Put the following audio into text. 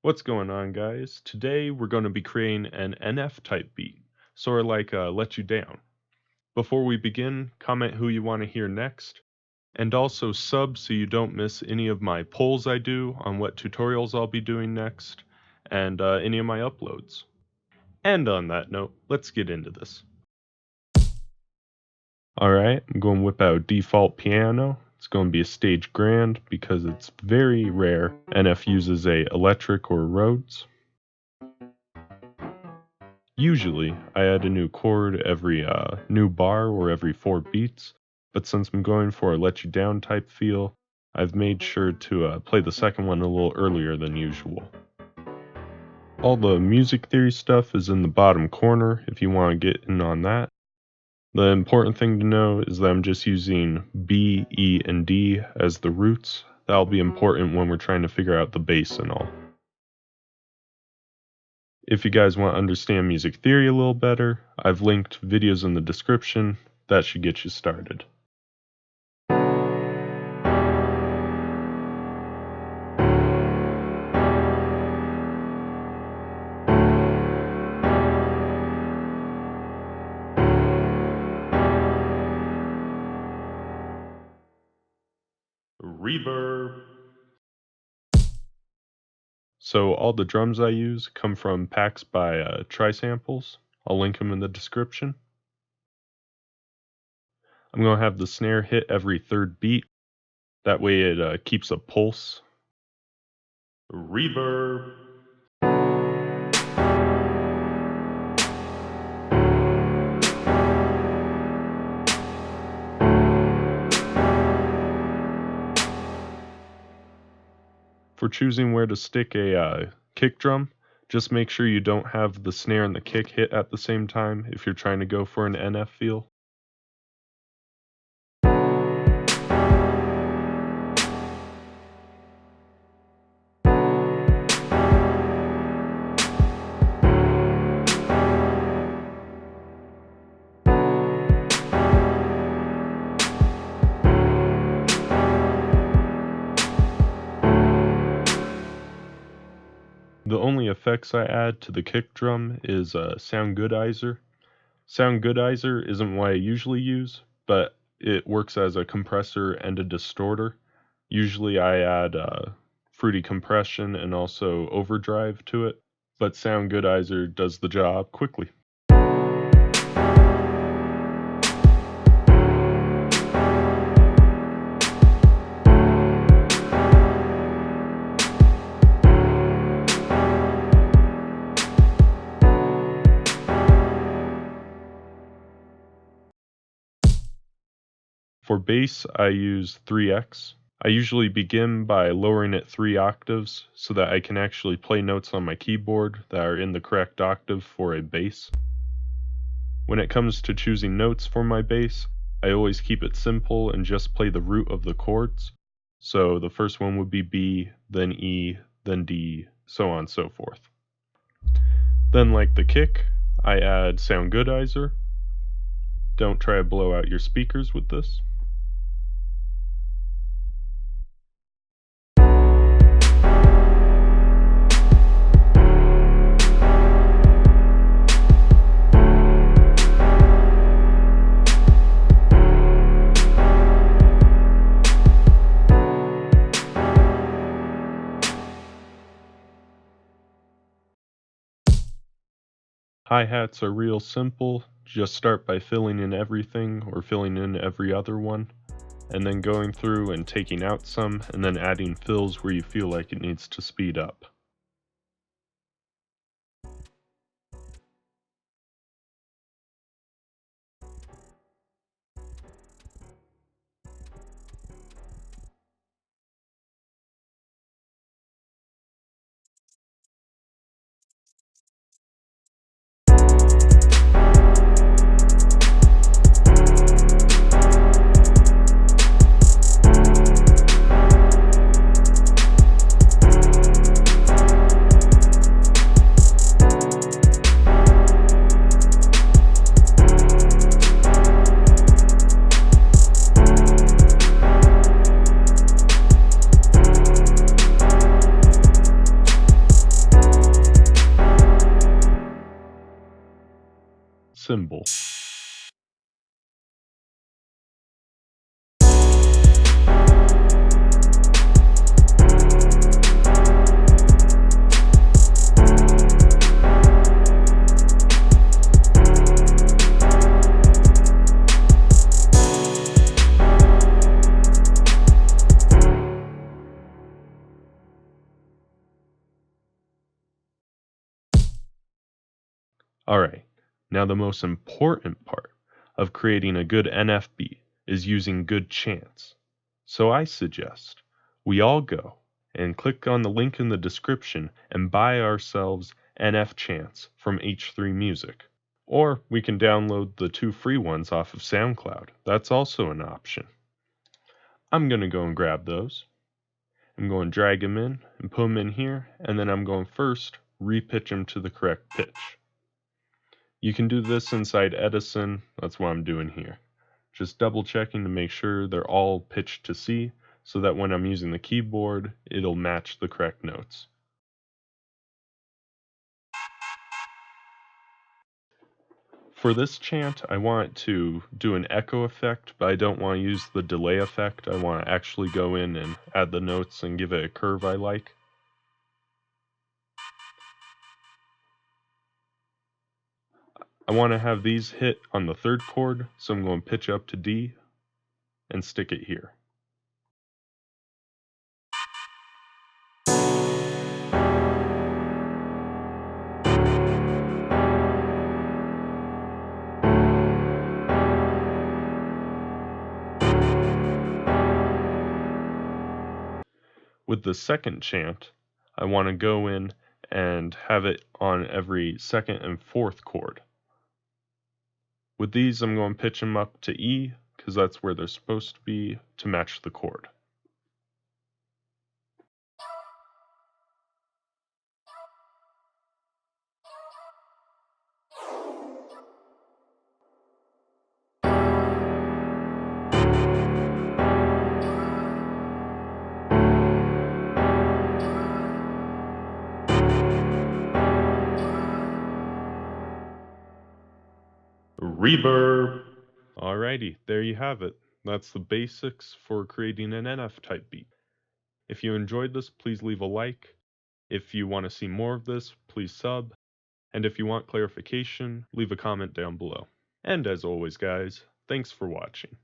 What's going on, guys? Today we're going to be creating an NF type beat, sort of like Let You Down. Before we begin, comment who you want to hear next, and also sub so you don't miss any of my polls I do on what tutorials I'll be doing next, and any of my uploads. And on that note, let's get into this. Alright, I'm going to whip out default piano. It's going to be a stage grand because it's very rare NF uses a electric or Rhodes. Usually, I add a new chord every new bar or every 4 beats, but since I'm going for a Let You Down type feel, I've made sure to play the second one a little earlier than usual. All the music theory stuff is in the bottom corner if you want to get in on that. The important thing to know is that I'm just using B, E, and D as the roots. That'll be important when we're trying to figure out the bass and all. If you guys want to understand music theory a little better, I've linked videos in the description. That should get you started. Reverb. So all the drums I use come from packs by Trisamples. I'll link them in the description. I'm going to have the snare hit every 3rd beat. That way it keeps a pulse. Reverb. For choosing where to stick a kick drum, just make sure you don't have the snare and the kick hit at the same time if you're trying to go for an NF feel. The only effects I add to the kick drum is Sound Goodizer. Sound Goodizer isn't what I usually use, but it works as a compressor and a distorter. Usually I add fruity compression and also overdrive to it, but Sound Goodizer does the job quickly. For bass, I use 3x. I usually begin by lowering it 3 octaves so that I can actually play notes on my keyboard that are in the correct octave for a bass. When it comes to choosing notes for my bass, I always keep it simple and just play the root of the chords. So the first one would be B, then E, then D, so on and so forth. Then like the kick, I add Sound Goodizer. Don't try to blow out your speakers with this. Hi-hats are real simple. Just start by filling in everything or filling in every other one, and then going through and taking out some, and then adding fills where you feel like it needs to speed up. cymbal. Alright, now the most important part of creating a good NF beat is using good chants. So I suggest we all go and click on the link in the description and buy ourselves NF chants from H3 Music. Or we can download the 2 free ones off of SoundCloud. That's also an option. I'm going to go and grab those. I'm going to drag them in and put them in here, and then I'm going first repitch them to the correct pitch. You can do this inside Edison, that's what I'm doing here. Just double checking to make sure they're all pitched to C, so that when I'm using the keyboard, it'll match the correct notes. For this chant, I want to do an echo effect, but I don't want to use the delay effect. I want to actually go in and add the notes and give it a curve I like. I want to have these hit on the 3rd chord, so I'm going to pitch up to D and stick it here. With the 2nd chant, I want to go in and have it on every 2nd and 4th chord. With these, I'm going to pitch them up to E, because that's where they're supposed to be to match the chord. Reverb! Alrighty, there you have it. That's the basics for creating an NF type beat. If you enjoyed this, please leave a like. If you want to see more of this, please sub. And if you want clarification, leave a comment down below. And as always guys, thanks for watching.